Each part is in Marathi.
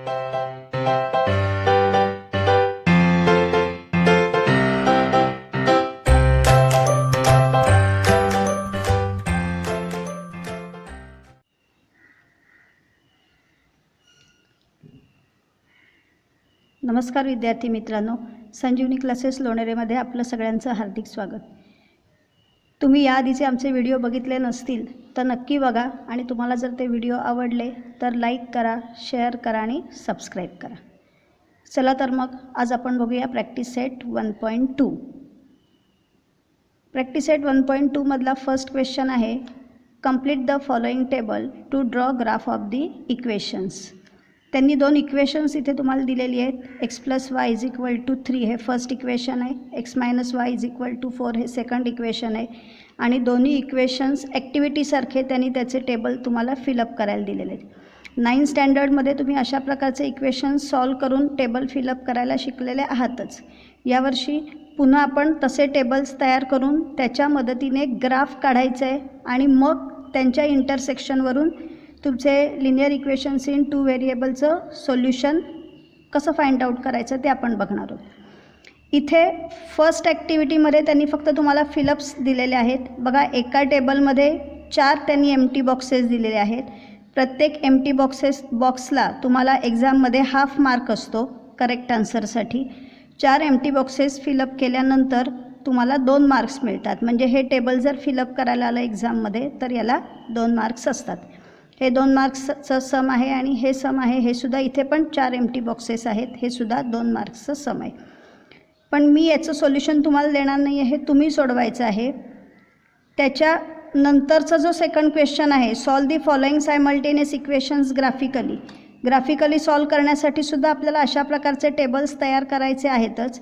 नमस्कार विद्यार्थी मित्रांनो, संजीवनी क्लासेस लोणेरेमध्ये आपलं सगळ्यांचं हार्दिक स्वागत। तुम्ही याआधीचे आमचे व्हिडिओ बघितले नसतील तर नक्की बघा आणि तुम्हाला जर ते व्हिडिओ आवडले तर लाईक करा, शेअर करा आणि सबस्क्राईब करा। चला तर मग आज आपण बघूया प्रॅक्टिस सेट 1.2। प्रॅक्टिस सेट 1.2 मधला फर्स्ट क्वेश्चन आहे, complete the following table to draw graph of the equations. त्यांनी दोन इक्वेशन्स इथे तुम्हाला दिलेली आहेत। x + y = 3 हे फर्स्ट इक्वेशन आहे, x - y = 4 हे सेकंड इक्वेशन आहे आणि दोन्ही इक्वेशन्स ॲक्टिव्हिटीसारखे त्यांनी त्याचे टेबल तुम्हाला फिलअप करायला दिलेले आहेत। 9th स्टँडर्डमध्ये तुम्ही अशा प्रकारचे इक्वेशन्स सॉल्व करून टेबल फिलअप करायला शिकलेले आहातच। यावर्षी पुन्हा आपण तसे टेबल्स तयार करून त्याच्या मदतीने ग्राफ काढायचे आहे आणि मग त्यांच्या इंटरसेक्शनवरून तुमचे लिनियर इक्वेशन्स इन 2 व्हेरिएबलचं सोल्युशन कसं फाइंड आउट करायचं ते आपण बघणार आहोत। इथे फर्स्ट ॲक्टिव्हिटीमध्ये त्यांनी फक्त तुम्हाला फिलअप्स दिलेले आहेत। बघा, एका टेबलमध्ये 4 त्यांनी एम्प्टी बॉक्सेस दिलेले आहेत। प्रत्येक एम्प्टी बॉक्सला तुम्हाला एक्झाममध्ये हाफ मार्क असतो करेक्ट आन्सरसाठी। 4 एम्प्टी बॉक्सेस फिलअप केल्यानंतर तुम्हाला 2 मार्क्स मिळतात। म्हणजे हे टेबल जर फिलअप करायला आलं एक्झाममध्ये तर याला 2 मार्क्स असतात। हे 2 मार्क्सचं सम आहे आणि हे सम आहे, हे सुद्धा इथे पण 4 एम्प्टी बॉक्सेस आहेत, हे सुद्धा 2 मार्क्सचं सम आहे। पण मी याचं सोल्युशन तुम्हाला देणार नाही आहे, हे तुम्ही सोडवायचं आहे। त्याच्यानंतरचा जो सेकंड क्वेश्चन आहे, solve the following simultaneous equations graphically solve करण्यासाठी सुद्धा आपल्याला अशा प्रकारचे टेबल्स तयार करायचे आहेतच।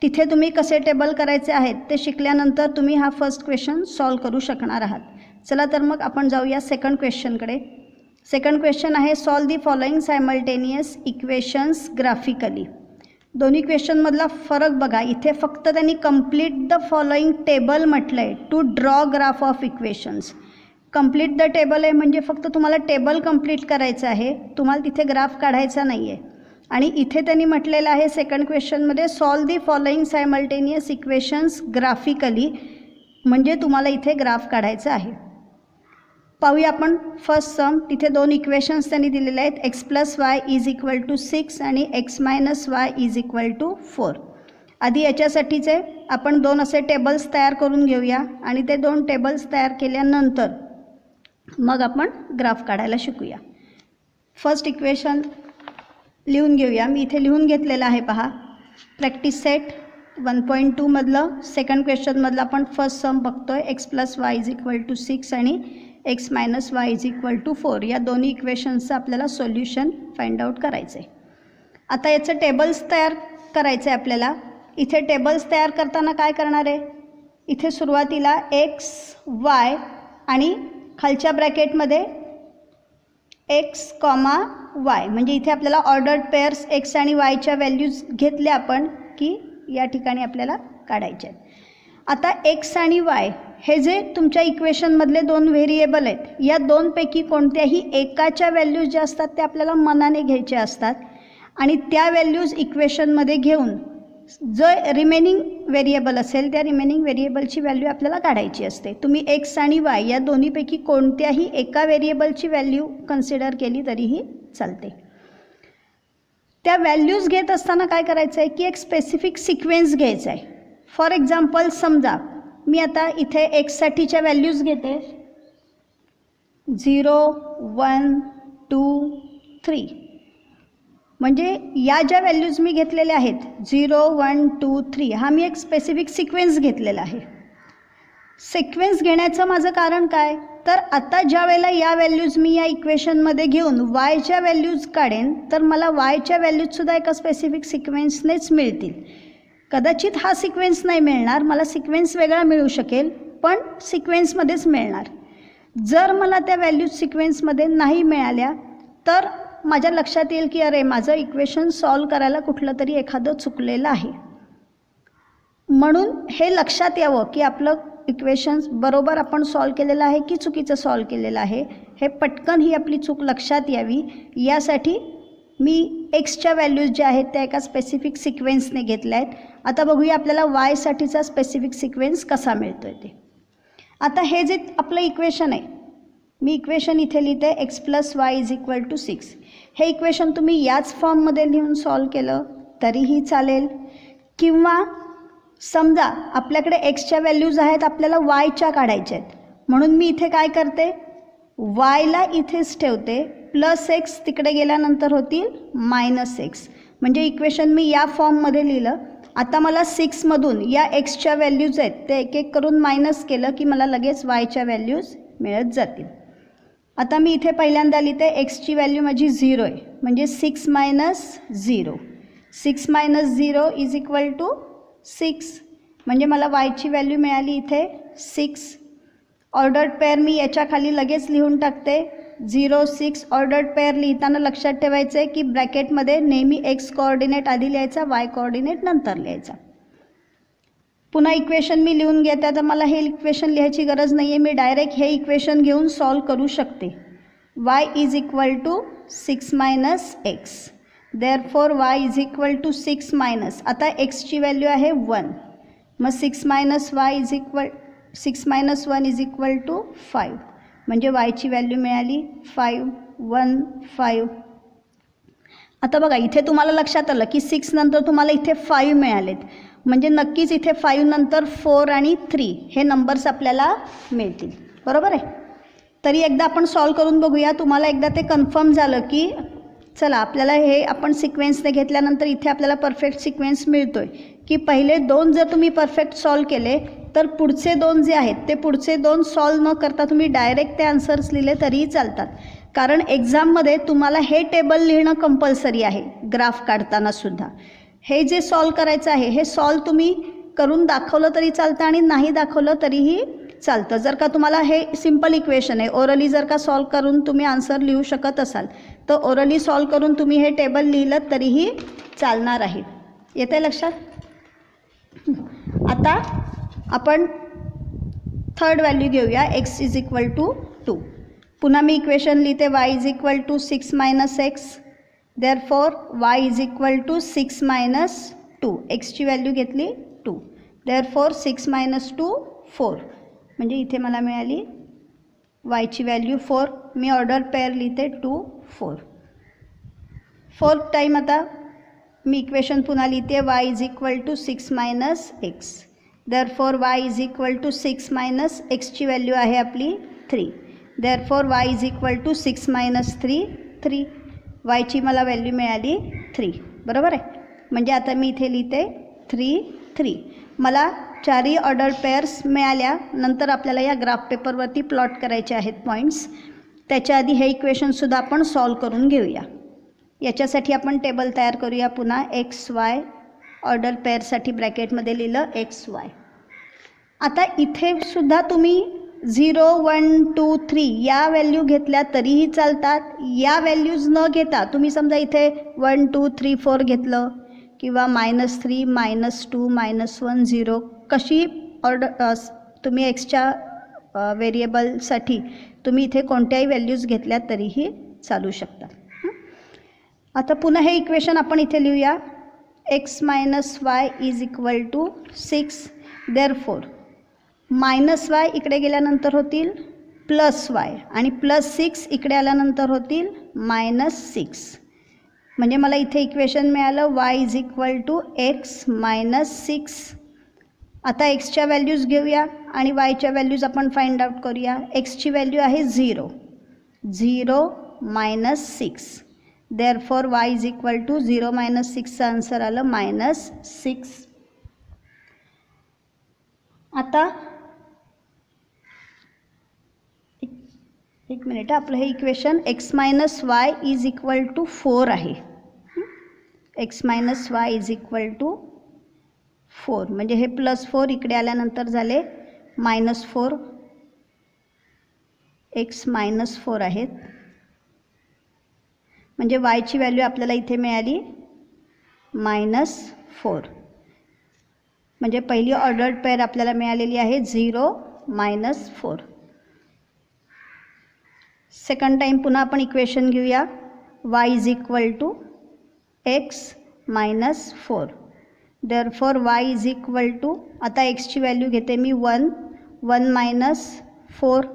तिथे तुम्ही कसे टेबल करायचे आहेत ते शिकल्यानंतर तुम्ही हा फर्स्ट क्वेश्चन सॉल्व करू शकणार आहात। चला तर मग आपण जाऊया सेकंड क्वेश्चनकडे। सेकंड क्वेश्चन आहे, solve the following simultaneous equations graphically. दोन्ही क्वेश्चनमधला फरक बघा, इथे फक्त त्यांनी कंप्लीट द फॉलोइंग टेबल म्हटलं आहे to draw graph of equations. Complete the table आहे म्हणजे फक्त तुम्हाला टेबल कंप्लीट करायचं आहे, तुम्हाला तिथे ग्राफ काढायचा नाही आहे। आणि इथे त्यांनी म्हटलेलं आहे सेकंड क्वेश्चनमध्ये, solve the following simultaneous equations graphically, म्हणजे तुम्हाला इथे ग्राफ काढायचं आहे। पाहूया आपण फर्स्ट सम। तिथे 2 इक्वेशन्स त्यांनी दिलेले आहेत, x + y = 6 आणि x - y = 4। आधी याच्यासाठीचे आपण 2 असे टेबल्स तयार करून घेऊया आणि ते 2 टेबल्स तयार केल्यानंतर मग आपण ग्राफ काढायला शिकूया। फर्स्ट इक्वेशन लिहून घेऊया, मी इथे लिहून घेतलेलं आहे पहा। प्रॅक्टिस सेट 1.2 मधलं सेकंड क्वेश्चनमधलं आपण फर्स्ट सम बघतोय, x + y = 6 आणि x - y = 4 या दोन्ही इक्वेशन्सचं आपल्याला सोल्युशन फाइंड आउट करायचं आहे। आता याचं टेबल्स तयार करायचं आहे आपल्याला। इथे टेबल्स तयार करताना काय करणार आहे, इथे सुरुवातीला x y आणि खालच्या ब्रॅकेटमध्ये x, y, म्हणजे इथे आपल्याला ऑर्डर्ड पेअर्स x आणि yच्या व्हॅल्यूज घेतल्या आपण की या ठिकाणी आपल्याला काढायचे आहेत। आता x आणि y हे जे तुमच्या इक्वेशनमधले 2 व्हेरिएबल आहेत, या 2 पैकी कोणत्याही एकाच्या व्हॅल्यूज ज्या असतात त्या आपल्याला मनाने घ्यायच्या असतात आणि त्या व्हॅल्यूज इक्वेशनमध्ये घेऊन जो रिमेनिंग व्हेरिएबल असेल त्या रिमेनिंग व्हेरिएबलची व्हॅल्यू आपल्याला काढायची असते। तुम्ही x आणि y या दोन्हीपैकी कोणत्याही एका व्हेरिएबलची व्हॅल्यू कन्सिडर केली तरीही चालते। त्या व्हॅल्यूज घेत असताना काय करायचं आहे की एक स्पेसिफिक सिक्वेन्स घ्यायचा आहे। फॉर एक्झाम्पल समजा मी आता इथे x साठीच्या व्हॅल्यूज घेते 0 1 2 3, म्हणजे या ज्या व्हॅल्यूज मी घेतलेल्या आहेत 0 1 2 3 हा मी एक स्पेसिफिक सिक्वेन्स घेतलेला आहे। सिक्वेन्स घेण्याचं माझं कारण काय, तर आता ज्या वेळेला या व्हॅल्यूज मी या इक्वेशनमध्ये घेऊन yच्या व्हॅल्यूज काढेन तर मला yच्या व्हॅल्यूजसुद्धा एका स्पेसिफिक सिक्वेन्सनेच मिळतील। कदाचित हा सिक्वेन्स नाही मिळणार, मला सिक्वेन्स वेगळा मिळू शकेल पण सिक्वेन्समध्येच मिळणार। जर मला त्या व्हॅल्यूज सिक्वेन्समध्ये नाही मिळाल्या तर माझ्या लक्षात येईल की अरे माझं इक्वेशन सॉल्व करायला कुठलं तरी एखादं चुकलेलं आहे। म्हणून हे लक्षात यावं की आपलं इक्वेशन्स बरोबर आपण सॉल्व केलेलं आहे की चुकीचं सॉल्व केलेलं आहे, हे पटकन ही आपली चूक लक्षात यावी यासाठी मी एक्सच्या व्हॅल्यूज ज्या आहेत त्या एका स्पेसिफिक सिक्वेन्सने घेतल्या आहेत. आता बघूया आपल्याला वायसाठीचा स्पेसिफिक सिक्वेन्स कसा मिळतो आहे ते. आता हे जे आपलं इक्वेशन आहे, मी इक्वेशन इथे लिहिते X plus Y is equal to 6. हे इक्वेशन तुम्ही याच फॉर्ममध्ये लिहून सॉल्व केलं तरीही चालेल, किंवा समजा आपल्याकडे एक्सच्या व्हॅल्यूज आहेत, आपल्याला वायच्या काढायच्या आहेत, म्हणून मी इथे काय करते, वायला इथेच ठेवते, प्लस एक्स तिकडे गेल्यानंतर होतील मायनस एक्स. म्हणजे इक्वेशन मी या फॉर्ममध्ये लिहिलं. आता मला 6मधून या एक्सच्या व्हॅल्यूज आहेत ते एक एक करून मायनस केलं की मला लगेच वायच्या व्हॅल्यूज मिळत जातील. आता मी इथे पहिल्यांदा लिहिते एक्सची व्हॅल्यू माझी 0 आहे, म्हणजे 6 minus 0. 6 minus 0 is equal to 6. म्हणजे मला वायची व्हॅल्यू मिळाली इथे 6. ऑर्डर्ड पेअर मी याच्या खाली लगेच लिहून टाकते 0 6. ऑर्डर्ड पेअर लिहिताना लक्षात ठेवायचं आहे की ब्रॅकेटमध्ये नेहमी एक्स कोऑर्डिनेट आधी लिहायचा, वाय कोऑर्डिनेट नंतर लिहायचा. पुन्हा इक्वेशन मी लिहून घेते. तर मला हे इक्वेशन लिहायची गरज नाही आहे, मी डायरेक्ट हे इक्वेशन घेऊन सॉल्व करू शकते. Y is equal to 6 minus x. Therefore Y is equal to 6 minus, आता एक्सची व्हॅल्यू आहे 1, मग 6 minus Y is equal 6 minus 1 is equal to 5. म्हणजे वायची व्हॅल्यू मिळाली 5 1 5. आता बघा इथे तुम्हाला लक्षात आलं की 6 नंतर तुम्हाला इथे 5 मिळालेत, म्हणजे नक्कीच इथे 5 नंतर 4 आणि 3 हे नंबर्स आपल्याला मिळतील, बरोबर आहे. तरी एकदा आपण सॉल्व करून बघूया. तुम्हाला एकदा ते कन्फर्म झालं की चला आपल्याला हे आपण सिक्वेन्सने घेतल्यानंतर इथे आपल्याला परफेक्ट सिक्वेन्स मिळतो आहे, की पहिले 2 जर तुम्ही परफेक्ट सॉल्व केले तर पुढचे 2 जे आहेत ते पुढचे 2 सॉल्व न करता तुम्ही डायरेक्ट ते आन्सर्स लिहिले तरीही चालतात. कारण एक्झाममध्ये तुम्हाला हे टेबल लिहिणं कंपल्सरी आहे ग्राफ काढतानासुद्धा. हे जे सॉल्व करायचं आहे हे सॉल्व तुम्ही करून दाखवलं तरी चालतं आणि नाही दाखवलं तरीही चालतं. जर का तुम्हाला हे सिम्पल इक्वेशन आहे, ओरली जर का सॉल्व करून तुम्ही आन्सर लिहू शकत असाल तर ओरली सॉल्व करून तुम्ही हे टेबल लिहिलं तरीही चालणार आहे. येते लक्षात. आता आपण थर्ड व्हॅल्यू घेऊया एक्स इज इक्वल टू 2. पुन्हा मी इक्वेशन लिहिते y is equal to 6 minus x. Therefore Y is equal to 6 minus 2. एक्सची व्हॅल्यू घेतली 2. Therefore 6 minus 2 4. म्हणजे इथे मला मिळाली वायची व्हॅल्यू 4. मी ऑर्डर पेअर लिहिते 2 4. 4th टाईम आता मी इक्वेशन पुन्हा लिहिते y is equal to 6 minus x. Therefore Y is equal to 6 minus एक्सची व्हॅल्यू आहे आपली 3. Therefore Y is equal to 6 minus 3 3. वायची मला व्हॅल्यू मिळाली 3, बरोबर आहे. म्हणजे आता मी इथे लिहिते 3 3. मला चारही ऑर्डर पेअर्स मिळाल्या. नंतर आपल्याला या ग्राफ पेपरवरती प्लॉट करायचे आहेत पॉईंट्स. त्याच्या आधी हे इक्वेशनसुद्धा आपण सॉल्व करून घेऊया. याच्यासाठी आपण टेबल तयार करूया पुन्हा. एक्स वाय ऑर्डर पेअरसाठी ब्रॅकेटमध्ये लिहिलं एक्स वाय. आता इथे सुद्धा तुम्ही 0 1 2 3 या व्हॅल्यू घेतल्या तरीही चालतात. या व्हॅल्यूज न घेता तुम्ही समजा इथे 1 2 3 4 घेतलं किंवा -3 -2 -1 0 कशी ऑर्डर तुम्ही एक्सच्या व्हेरिएबलसाठी तुम्ही इथे कोणत्याही व्हॅल्यूज घेतल्या तरीही चालू शकतात. आता पुन्हा हे इक्वेशन आपण इथे लिहूया. X minus Y is equal to 6. Therefore minus Y इकडे गेल्यानंतर होतील प्लस वाय आणि +6 इकडे आल्यानंतर होतील -6. म्हणजे मला इथे इक्वेशन मिळालं y is equal to x minus 6. आता एक्सच्या व्हॅल्यूज घेऊया आणि वायच्या व्हॅल्यूज आपण फाइंड आउट करूया. एक्सची व्हॅल्यू आहे 0 0 -6. Therefore Y is equal to 0 -6चं आन्सर आलं -6. आता एक मिनिट, आपलं हे equation x minus Y is equal to 4 आहे. X minus Y is equal to 4 म्हणजे हे +4 इकडे आल्यानंतर झाले -4. एक्स -4 आहेत. म्हणजे वायची व्हॅल्यू आपल्याला इथे मिळाली -4. म्हणजे पहिली ऑर्डर्ड पेअर आपल्याला मिळालेली आहे 0 -4. सेकंड टाईम पुन्हा आपण इक्वेशन घेऊया. Y is equal to x minus 4. Therefore y is equal to, आता एक्सची व्हॅल्यू घेते मी 1, 1 मायनस 4.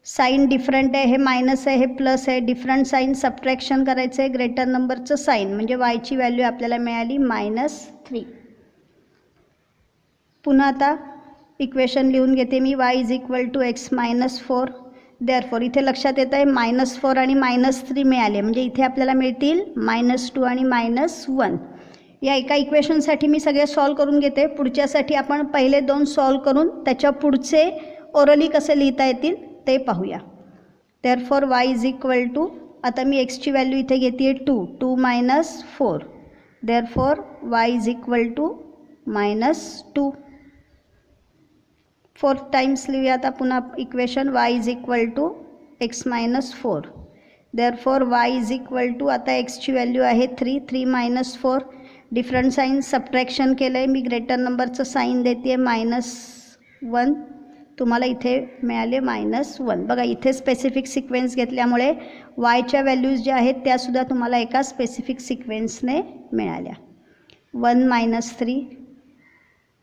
साईन डिफरंट आहे, हे मायनस आहे, हे प्लस आहे, डिफरंट साईन सबट्रॅक्शन करायचं आहे, ग्रेटर नंबरचं साईन, म्हणजे वायची व्हॅल्यू आपल्याला मिळाली -3. पुन्हा आता इक्वेशन लिहून घेते मी, y is equal to x minus 4. Therefore इथे लक्षात येतं आहे -4 आणि -3 मिळाले, म्हणजे इथे आपल्याला मिळतील -2 आणि -1. या एका इक्वेशनसाठी मी सगळे सॉल्व करून घेते. पुढच्यासाठी आपण पहिले 2 सॉल्व करून त्याच्या पुढचे ओरली कसे लिहिता येतील ते पाहूया. Therefore y is equal to, आता मी एक्सची व्हॅल्यू इथे घेते आहे 2, 2 minus 4. Therefore y is equal to -2. 4 times लिहूया आता पुन्हा equation, y is equal to x minus 4. Therefore y is equal to, आता एक्सची व्हॅल्यू आहे 3, 3 मायनस 4. डिफरंट साईन सबट्रॅक्शन केलं आहे मी, ग्रेटर नंबरचं साईन देते -1. तुम्हाला इथे मिळाले -1. बघा इथे स्पेसिफिक सिक्वेन्स घेतल्यामुळे वायच्या व्हॅल्यूज ज्या आहेत त्यासुद्धा तुम्हाला एका स्पेसिफिक सिक्वेन्सने मिळाल्या. 1 मायनस 3,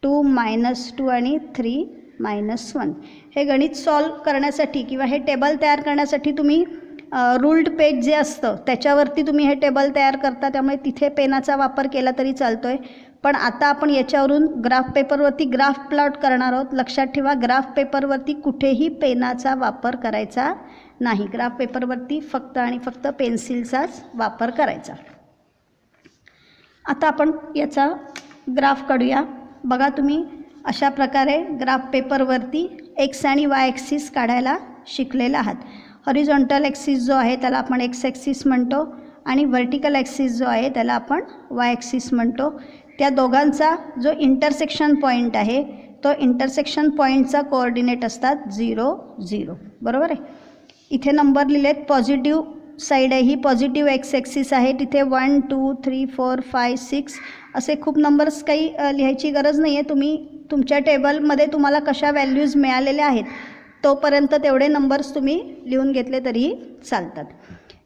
2 मायनस 2 आणि 3 -1. हे गणित सॉल्व करण्यासाठी किंवा हे टेबल तयार करण्यासाठी तुम्ही रूल्ड पेज जे असतं त्याच्यावरती तुम्ही हे टेबल तयार करता, त्यामुळे तिथे पेनाचा वापर केला तरी चालतो आहे. पण आता आपण याच्यावरून ग्राफ पेपरवरती ग्राफ प्लॉट करणार आहोत. लक्षात ठेवा, ग्राफ पेपरवरती कुठेही पेनाचा वापर करायचा नाही. ग्राफ पेपरवरती फक्त आणि फक्त पेन्सिलचाच वापर करायचा. आता आपण याचा ग्राफ काढूया. बघा तुम्ही अशा प्रकारे ग्राफ पेपरवरती एक्स आणि वाय ॲक्सिस काढायला शिकलेला आहात. हॉरिझॉन्टल ॲक्सिस जो आहे त्याला आपण एक्स ॲक्सिस म्हणतो आणि व्हर्टिकल ॲक्सिस जो आहे त्याला आपण वाय ॲक्सिस म्हणतो. त्या दोघांचा जो इंटरसेक्शन पॉईंट आहे तो इंटरसेक्शन पॉईंटचा कोऑर्डिनेट असतात 0, 0. बरोबर आहे. इथे नंबर लिहिलेत, पॉझिटिव्ह साईड आहे ही, पॉझिटिव्ह एक्स ॲक्सिस आहे, तिथे 1, 2, 3, 4, 5, 6 असे खूप नंबर्स काही लिहायची गरज नाही आहे. तुम्ही तुमच्या टेबलमध्ये तुम्हाला कशा व्हॅल्यूज मिळालेल्या आहेत तोपर्यंत तेवढे नंबर्स तुम्ही लिहून घेतले तरीही चालतात.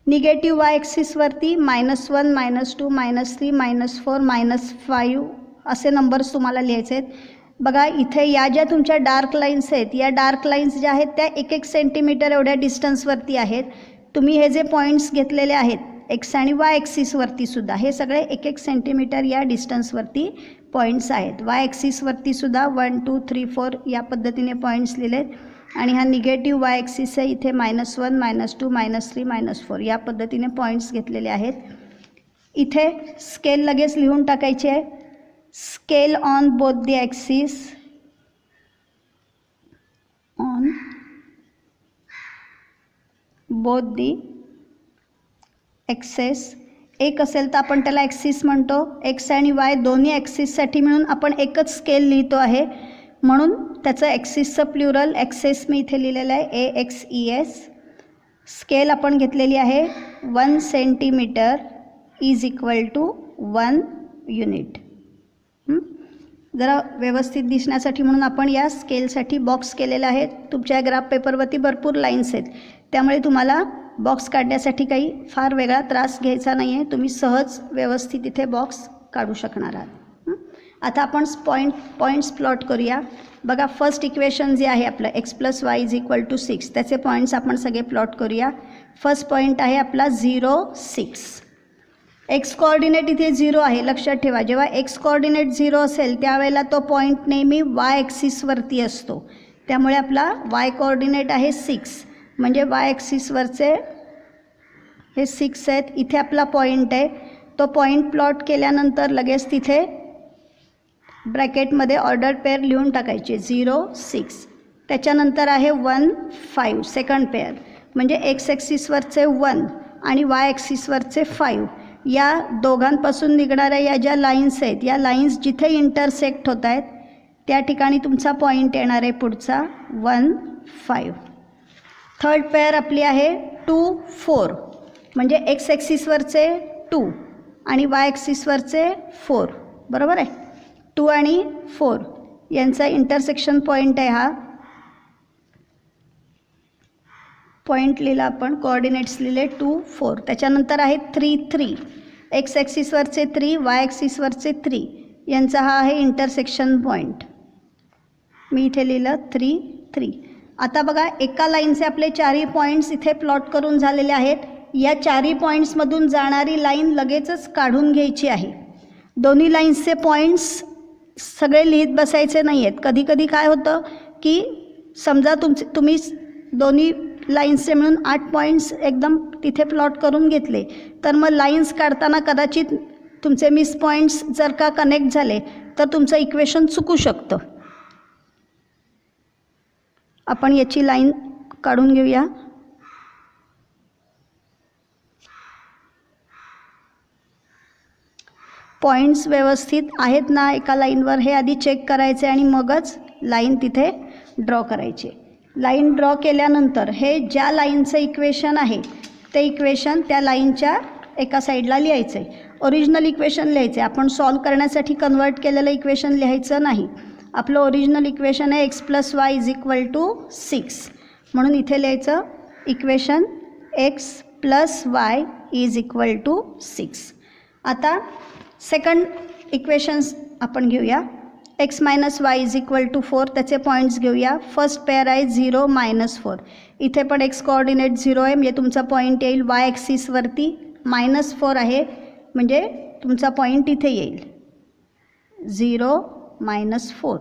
निगेटिव्ह वाय ॲक्सिसवरती -1, -2, -3, -4, -5 असे नंबर्स तुम्हाला लिहायचे आहेत. बघा इथे या ज्या तुमच्या डार्क लाईन्स आहेत, या डार्क लाईन्स ज्या आहेत त्या 1-1 सेंटीमीटर एवढ्या डिस्टन्सवरती आहेत. तुम्ही हे जे पॉईंट्स घेतलेले आहेत एक्स आणि वाय ॲक्सिसवरती सुद्धा हे सगळे 1-1 सेंटीमीटर या डिस्टन्सवरती पॉईंट्स आहेत. वाय ॲक्सिसवरती सुद्धा 1, 2, 3, 4 या पद्धतीने पॉईंट्स लिहिलेत. आणि हा निगेटिव्ह वाय ॲक्सिस आहे, इथे -1, -2, -3, -4 या पद्धतीने पॉईंट्स घेतलेले आहेत. इथे स्केल लगेच लिहून टाकायची आहे. Scale on both the axis, on both the access. एक असेल तर आपण त्याला ॲक्सिस म्हणतो. एक्स आणि वाय दोन्ही ॲक्सिससाठी मिळून आपण एकच स्केल लिहितो आहे, म्हणून त्याचं ॲक्सिसचं प्लुरल ॲक्सेस मी इथे लिहिलेलं आहे AXES. स्केल आपण घेतलेली आहे 1 centimetre is equal to 1 unit. जरा व्यवस्थित दिसण्यासाठी म्हणून आपण या स्केलसाठी बॉक्स केलेला आहे. तुमच्या ग्राफ पेपरवरती भरपूर लाईन्स आहेत, त्यामुळे तुम्हाला बॉक्स काढण्यासाठी काही फार वेगळा त्रास घ्यायचा नाही आहे. तुम्ही सहज व्यवस्थित इथे बॉक्स काढू शकणार आहात. आता आपण पॉईंट्स प्लॉट करूया. बघा फर्स्ट इक्वेशन जे आहे आपलं x + y = 6, त्याचे पॉईंट्स आपण सगळे प्लॉट करूया. फर्स्ट पॉईंट आहे आपला 0, 6. एक्स कोऑर्डिनेट इथे 0 आहे. लक्षात ठेवा, जेव्हा एक्स कोऑर्डिनेट 0 असेल त्यावेळेला तो पॉईंट नेहमी वाय ॲक्सिसवरती असतो. त्यामुळे आपला वाय कोऑर्डिनेट आहे 6, म्हणजे वाय ॲक्सिसवरचे हे 6 आहेत. इथे आपला पॉईंट आहे, तो पॉईंट प्लॉट केल्यानंतर लगेच तिथे ब्रॅकेटमध्ये ऑर्डर पेअर लिहून टाकायचे 0, 6. त्याच्यानंतर आहे 1, 5 सेकंड पेअर, म्हणजे एक्स ॲक्सिसवरचे 1 आणि वाय ॲक्सिसवरचे 5. या दोघांपासून निघणाऱ्या या ज्या लाईन्स आहेत, या लाईन्स जिथे इंटरसेक्ट होत आहेत त्या ठिकाणी तुमचा पॉईंट येणार आहे पुढचा 1, 5. थर्ड पेअर आपली आहे 2, 4, म्हणजे एक्स ॲक्सिसवरचे 2 आणि वाय ॲक्सिसवरचे 4. बरोबर आहे. 2 आणि 4 यांचा इंटरसेक्शन पॉईंट आहे हा. पॉईंट लिहिला आपण, कोऑर्डिनेट्स लिहिले 2, 4. त्याच्यानंतर आहे 3, 3. एक्स ॲक्सिसवरचे 3, वाय ॲक्सिसवरचे 3 यांचा हा आहे इंटरसेक्शन पॉईंट. मी इथे लिहिलं 3, 3. आता बघा एका लाईनचे आपले चारही पॉईंट्स इथे प्लॉट करून झालेले आहेत. या चारही पॉईंट्समधून जाणारी लाईन लगेचच काढून घ्यायची आहे. दोन्ही लाईन्सचे पॉईंट्स सगळे लिहित बसायचे नाही आहेत. कधी कधी काय होतं की समजा तुम्ही दोन्ही लाईन्सचे मिळून 8 पॉईंट्स एकदम तिथे प्लॉट करून घेतले, तर मग लाईन्स काढताना कदाचित तुमचे मिस पॉईंट्स जर का कनेक्ट झाले तर तुमचं इक्वेशन चुकू शकतं. आपण याची लाईन काढून घेऊया. पॉईंट्स व्यवस्थित आहेत ना एका लाईनवर हे आधी चेक करायचे आणि मगच लाईन तिथे ड्रॉ करायची. लाईन ड्रॉ केल्यानंतर हे ज्या लाईनचं इक्वेशन आहे ते इक्वेशन त्या लाईनच्या एका साईडला लिहायचं आहे. ओरिजिनल इक्वेशन लिहायचं आहे. आपण सॉल्व करण्यासाठी कन्वर्ट केलेलं इक्वेशन लिहायचं नाही. आपलं ओरिजिनल इक्वेशन आहे x + y = 6. म्हणून इथे लिहायचं इक्वेशन x + y = 6. आता सेकंड इक्वेशन्स आपण घेऊया. x - y = 4. त्याचे पॉईंट्स घेऊया. फर्स्ट पेअर आहे 0, -4. इथे पण x कोऑर्डिनेट 0 आहे म्हणजे तुमचा पॉईंट येईल y ॲक्सिसवरती. -4 आहे म्हणजे तुमचा पॉईंट इथे येईल 0, -4,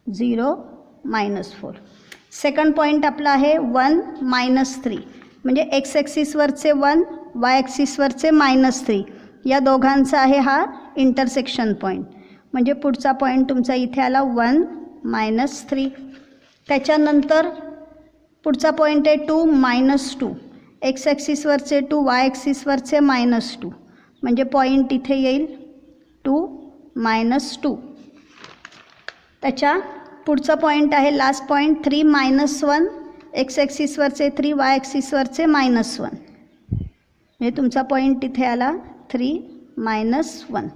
0, -4. सेकंड पॉईंट आपला आहे 1, -3 म्हणजे x ॲक्सिसवरचे 1, y ॲक्सिसवरचे -3 या दोघांचा आहे हा इंटरसेक्शन पॉईंट. म्हणजे पुढचा पॉईंट तुमचा इथे आला 1, -3. त्याच्यानंतर पुढचा पॉईंट आहे 2, -2. x ॲक्सिसवरचे 2, y ॲक्सिसवरचे -2 म्हणजे पॉईंट इथे येईल 2, -2. त्याच्या पुढचा पॉईंट आहे लास्ट पॉईंट 3, -1. x ॲक्सिसवरचे 3, y ॲक्सिसवरचे -1 म्हणजे तुमचा पॉईंट इथे आला 3, -1.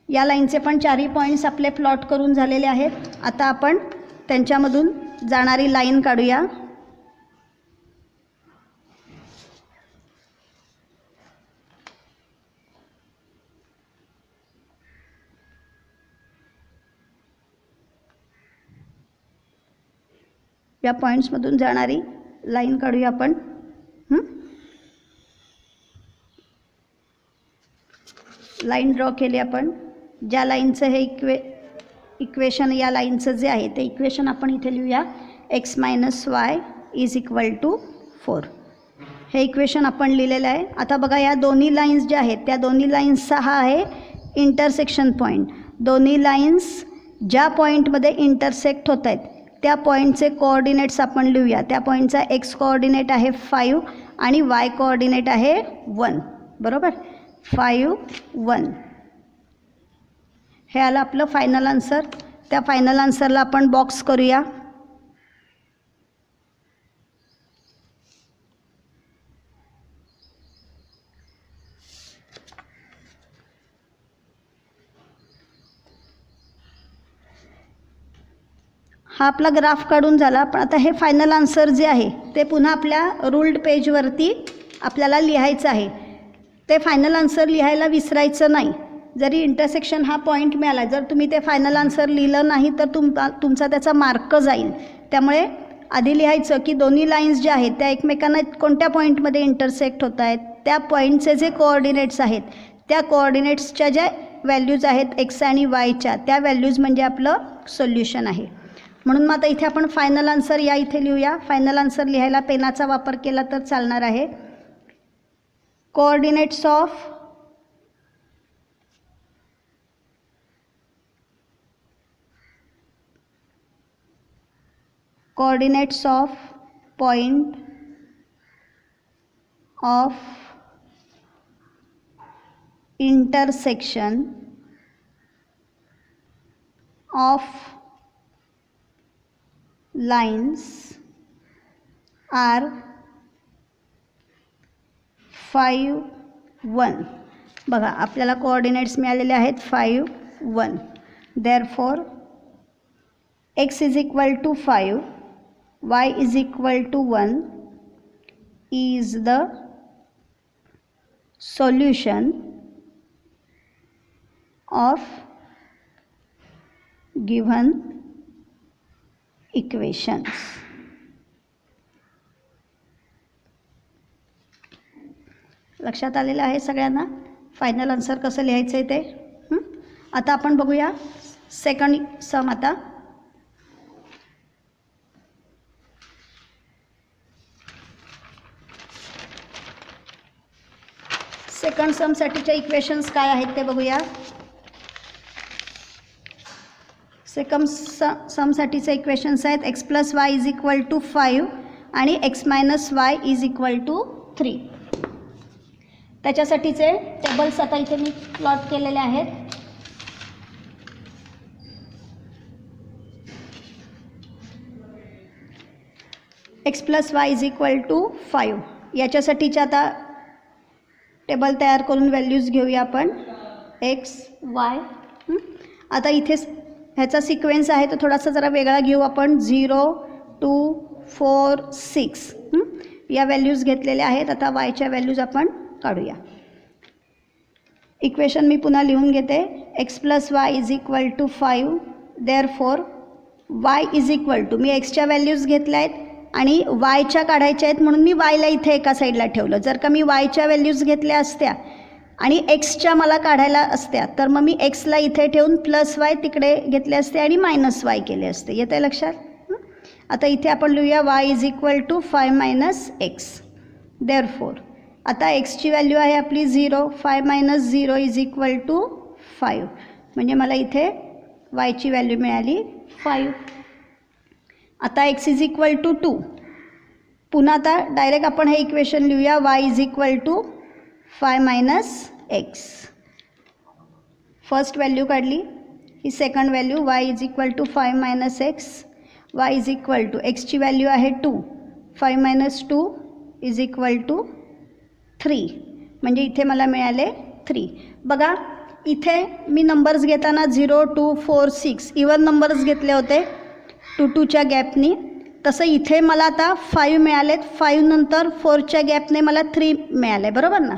या लाईनचे पण चारही पॉईंट्स आपले प्लॉट करून झालेले आहेत. आता आपण त्यांच्यामधून जाणारी लाईन काढूया. या पॉईंट्समधून जाणारी लाईन काढूया आपण. लाईन ड्रॉ केली आपण. ज्या लाईनचं हे इक्वेशन या लाईनचं जे आहे ते इक्वेशन आपण इथे लिहूया. x - y = 4. हे इक्वेशन आपण लिहिलेलं आहे. आता बघा या दोन्ही लाईन्स ज्या आहेत त्या दोन्ही लाईन्सचा हा आहे इंटरसेक्शन पॉईंट. दोन्ही लाईन्स ज्या पॉईंटमध्ये इंटरसेक्ट होत आहेत त्या पॉईंटचे कोऑर्डिनेट्स आपण लिहूया. त्या पॉईंटचा x कोऑर्डिनेट आहे 5 आणि y कोऑर्डिनेट आहे 1. बरोबर, 5, 1. हे आलं आपलं फायनल आन्सर. त्या फायनल आन्सरला आपण बॉक्स करूया. हा आपला ग्राफ काढून झाला. पण आता हे फायनल आन्सर जे आहे ते पुन्हा आपल्या रूल्ड पेजवरती आपल्याला लिहायचं आहे. ते फायनल आन्सर लिहायला विसरायचं नाही. जरी इंटरसेक्शन हा पॉईंट मिळाला, जर तुम्ही ते फायनल आन्सर लिहिलं नाही तर तुमचा त्याचा मार्क जाईल. त्यामुळे आधी लिहायचं की दोन्ही लाईन्स ज्या आहेत त्या एकमेकांना कोणत्या पॉईंटमध्ये इंटरसेक्ट होत आहेत, त्या पॉईंटचे जे कोऑर्डिनेट्स आहेत त्या कोऑर्डिनेट्सच्या ज्या व्हॅल्यूज आहेत x आणि yच्या त्या व्हॅल्यूज म्हणजे आपलं सोल्युशन आहे. म्हणून मग आता इथे आपण फायनल आन्सर या इथे लिहूया. फायनल आन्सर लिहायला पेनाचा वापर केला तर चालणार आहे. Coordinates of point of intersection of lines are 5, 1. बघा आपल्याला कोऑर्डिनेट्स मिळालेले आहेत 5, 1. Therefore x is equal to 5, y is equal to 1 is the solution of given equations. लक्षात आलेलं आहे सगळ्यांना फायनल आन्सर कसं लिहायचं आहे ते. आता आपण बघूया सेकंड सम. आता सेकंड समसाठीच्या इक्वेशन्स काय आहेत ते बघूया. सेकंड समसाठीचे इक्वेशन्स आहेत x plus Y is equal to 5 आणि x minus Y is equal to 3. त्याच्यासाठीचे टेबल्स आता इथे मी प्लॉट केलेले आहेत. X plus Y is equal to 5 याच्यासाठीचे आता टेबल तयार करून व्हॅल्यूज घेऊया आपण एक्स वाय. आता इथे ह्याचा सिक्वेन्स आहे तो थोडासा जरा वेगळा घेऊ आपण. 0 2 4 6 या व्हॅल्यूज घेतलेल्या आहेत. आता वायच्या व्हॅल्यूज आपण काढूया. इक्वेशन मी पुन्हा लिहून घेते. X plus Y is equal to 5 therefore Y is equal to, मी एक्सच्या व्हॅल्यूज घेतल्या आहेत आणि वायच्या काढायच्या आहेत म्हणून मी वायला इथे एका साईडला ठेवलं. जर का मी वायच्या व्हॅल्यूज घेतल्या असत्या आणि एक्सच्या मला काढायला असत्या तर मग मी एक्सला इथे ठेवून प्लस वाय तिकडे घेतले असते आणि मायनस वाय केले असते. येतं आहे लक्षात. आता इथे आपण लिहूया y is equal to 5 minus x therefore. आता एक्सची व्हॅल्यू आहे आपली 0. 5 मायनस 0 इज इक्वल टू 5 म्हणजे मला इथे वायची व्हॅल्यू मिळाली 5. आता एक्स इज इक्वल टू 2. पुन्हा आता डायरेक्ट आपण हे इक्वेशन लिहूया y is equal to 5 minus x. First value काढली. ही second value y is equal to 5 minus x. Y is equal to एक्सची व्हॅल्यू आहे 2. 5 मायनस 2 इज इक्वल टू 3 म्हणजे इथे मला मिळाले 3. बघा इथे मी नंबर्स घेताना 0 2 4 6 इवन नंबर्स घेतले होते 2 2च्या गॅपनी. तसं इथे मला आता 5 मिळालेत. 5 नंतर 4च्या गॅपने मला 3 मिळाले बरोबर ना.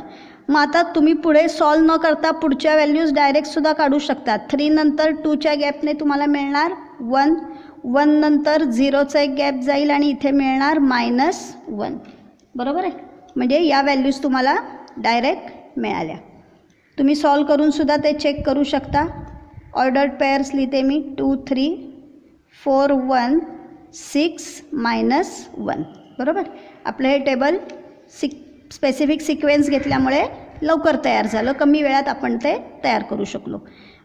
मग आता तुम्ही पुढे सॉल्व न करता पुढच्या व्हॅल्यूज डायरेक्टसुद्धा काढू शकता. 3 नंतर 2च्या गॅपने तुम्हाला मिळणार 1. 1 नंतर 0चा एक गॅप जाईल आणि इथे मिळणार -1 बरोबर आहे. म्हणजे या व्हॅल्यूज तुम्हाला डायरेक्ट मिळाल्या. तुम्ही सॉल्व करूनसुद्धा ते चेक करू शकता. ऑर्डर्ड पेअर्स लिहिते मी 2 3 4 1 6 -1 बरोबर. आपलं हे टेबल स्पेसिफिक सिक्वेन्स घेतल्यामुळे लवकर तयार झालं. कमी वेळात आपण ते तयार करू शकलो.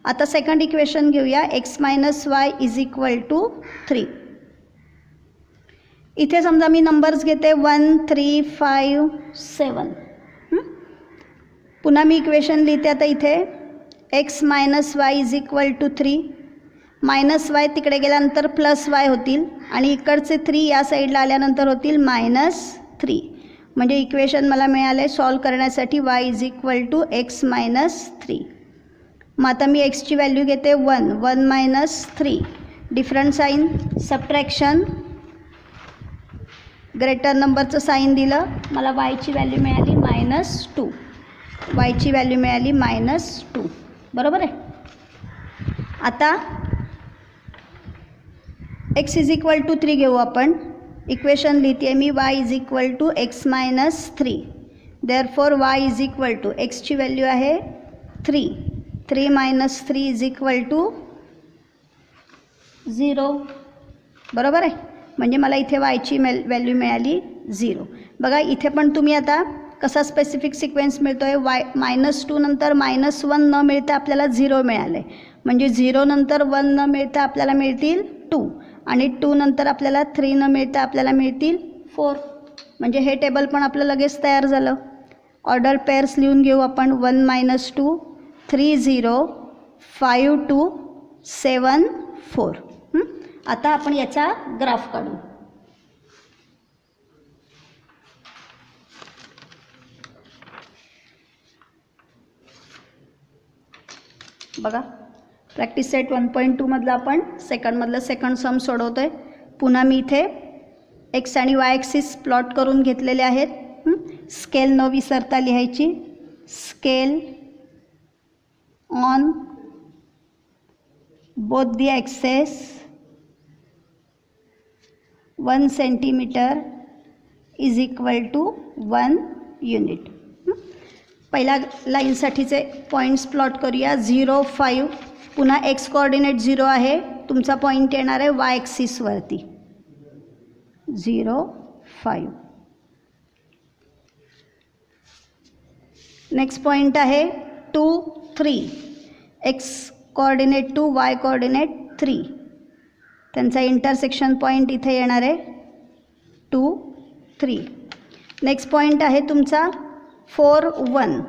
आता सेकंड इक्वेशन घेऊया x minus Y is equal to 3. इथे समजा मी नंबर्स घेते 1 3 5 7. पुन्हा मी इक्वेशन लिहिते आता इथे x minus Y is equal to 3. Minus y तिकडे गेल्यानंतर प्लस वाय होतील आणि इकडचे 3 या साईडला आल्यानंतर होतील -3 म्हणजे इक्वेशन मला मिळाले सॉल्व करण्यासाठी y is equal to x minus 3. मग आता मी एक्सची व्हॅल्यू घेते 1. 1 minus 3 different sign subtraction greater नंबरचं साईन दिलं. मला वायची व्हॅल्यू मिळाली -2. वायची व्हॅल्यू मिळाली -2 बरोबर आहे. आता एक्स इज इक्वल टू 3 घेऊ आपण. इक्वेशन लिहिते आहे मी y is equal to x minus 3. Therefore Y is equal to एक्सची व्हॅल्यू आहे 3. 3 मायनस 3 इज इक्वल टू 0 बरोबर आहे. म्हणजे मला इथे वायची व्हॅल्यू मिळाली 0. बघा इथे पण तुम्ही आता कसा स्पेसिफिक सिक्वेन्स मिळतो आहे. -2 नंतर -1 न मिळता आपल्याला 0 मिळालं आहे. म्हणजे 0 नंतर 1 न मिळता आपल्याला मिळतील 2 आणि 2 नंतर आपल्याला 3 न मिळता आपल्याला मिळतील 4. म्हणजे हे टेबल पण आपलं लगेच तयार झालं. ऑर्डर पेअर्स लिहून घेऊ आपण 1 -2 3 0 5 2 7 4. आता आपण याचा ग्राफ काढू. बघा प्रॅक्टिस सेट 1.2 मधलं आपण सेकंड सम सोडवतो आहे. पुन्हा मी इथे एक्स आणि वाय ॲक्सिस प्लॉट करून घेतलेले आहेत. स्केल न विसरता लिहायची. Scale on both the axes 1 centimeter is equal to 1 unit. पहिल्या लाईनसाठीचे पॉईंट्स प्लॉट करूया. 0, 5. पुन्हा एक्स कोऑर्डिनेट 0 आहे. तुमचा पॉईंट येणार आहे वाय ॲक्सिसवरती. 0, 5. नेक्स्ट पॉईंट आहे 2, 3. X coordinate 2, Y coordinate 3. त्यांचा इंटरसेक्शन पॉईंट इथे येणार आहे 2, 3. नेक्स्ट पॉईंट आहे तुमचा 4, 1.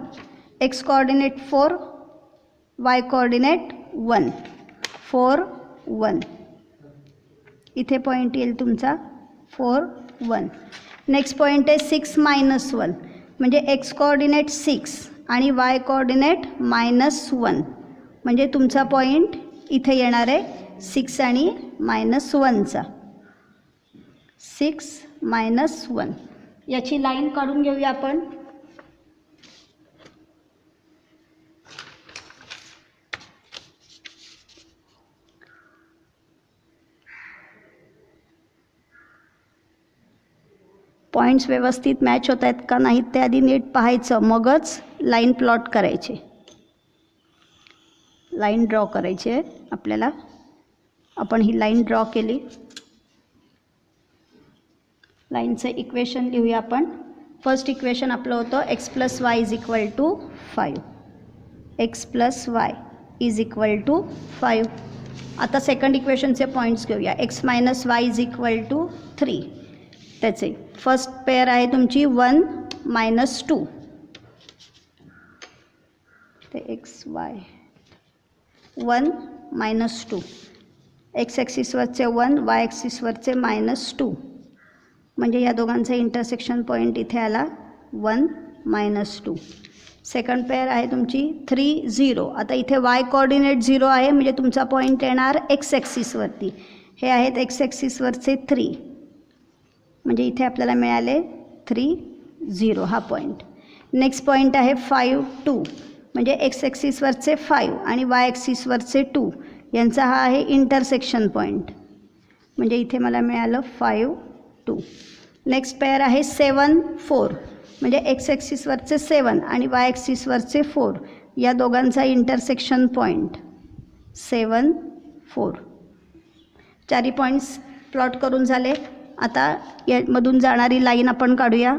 X coordinate 4, Y coordinate 1. 4, 1. इथे पॉईंट येईल तुमचा 4, 1. नेक्स्ट पॉईंट आहे 6, -1. म्हणजे एक्स कोऑर्डिनेट 6 आणि वाय कोऑर्डिनेट -1. म्हणजे तुमचा पॉईंट इथे येणार आहे 6 आणि -1चा. 6, -1. याची लाईन काढून घेऊया आपण. पॉईंट्स व्यवस्थित मॅच होत आहेत का नाहीत ते आधी नीट पाहायचं, मगच लाईन प्लॉट करायचे. लाईन ड्रॉ करायची आहे आपल्याला. आपण ही लाईन ड्रॉ केली. लाईनचं इक्वेशन लिहूया आपण. फर्स्ट इक्वेशन आपलं होतं x + y = 5. x + y = 5. आता सेकंड इक्वेशनचे पॉईंट्स घेऊया. x - y = 3. त्याचे फर्स्ट पेअर आहे तुमची 1, -2. ते x y 1, -2. एक्स ॲक्सिसवरचे 1, वाय ॲक्सिसवरचे -2. म्हणजे या दोघांचा इंटरसेक्शन पॉईंट इथे आला 1, -2. सेकंड पेअर आहे तुमची 3, 0. आता इथे वाय कोऑर्डिनेट 0 आहे म्हणजे तुमचा पॉईंट येणार एक्स ॲक्सिसवरती. हे आहेत एक्स ॲक्सिसवरचे 3. म्हणजे इथे आपल्याला मिळाले 3, 0 हा पॉईंट. नेक्स्ट पॉईंट आहे 5, 2. म्हणजे एक्स ॲक्सिसवरचे 5 आणि वाय ॲक्सिसवरचे 2 यांचा हा आहे इंटरसेक्शन पॉईंट. म्हणजे इथे मला मिळालं 5, 2. नेक्स्ट पेअर आहे 7, 4. म्हणजे एक्स ॲक्सिसवरचे 7 आणि वाय ॲक्सिसवरचे 4 या दोघांचा इंटरसेक्शन पॉईंट 7, 4. चारही पॉईंट्स प्लॉट करून झाले. आता यामधून जाणारी लाईन आपण काढूया.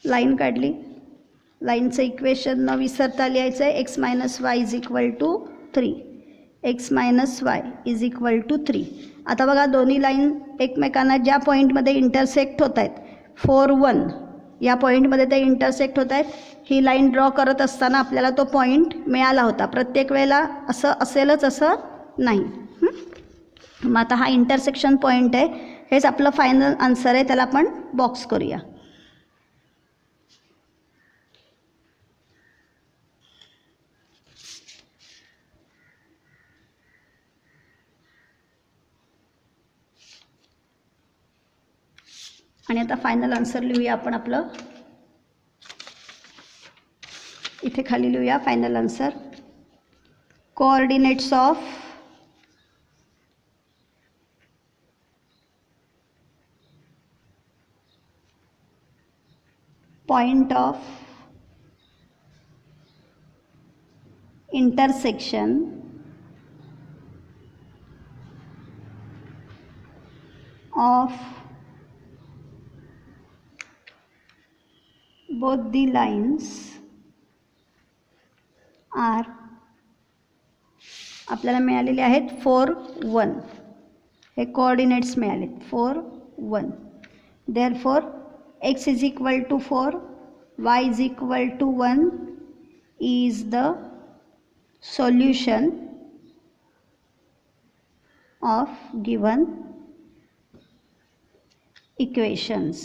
लाईन काढली. लाईनचं इक्वेशन न विसरता लिहायचं आहे x - y = 3. x - y = 3. आता बघा दोन्ही लाईन एकमेकांना ज्या पॉईंटमध्ये इंटरसेक्ट होत आहेत 4, 1 या पॉईंटमध्ये ते इंटरसेक्ट होत आहेत. ही लाईन ड्रॉ करत असताना आपल्याला तो पॉईंट मिळाला होता. प्रत्येक वेळेला असं असेलच असं नाही. मग आता हा इंटरसेक्शन पॉईंट आहे. हेच आपलं फायनल आन्सर आहे. त्याला आपण बॉक्स करूया. आणि आता फायनल आन्सर लिहूया आपण आपलं. इथे खाली लिहूया final answer. Coordinates of point of intersection of both the lines are आपल्याला मिळालेले आहेत 4, 1. हे coordinates मिळालेत 4, 1. Therefore x = 4, y = 1 is the solution of given equations.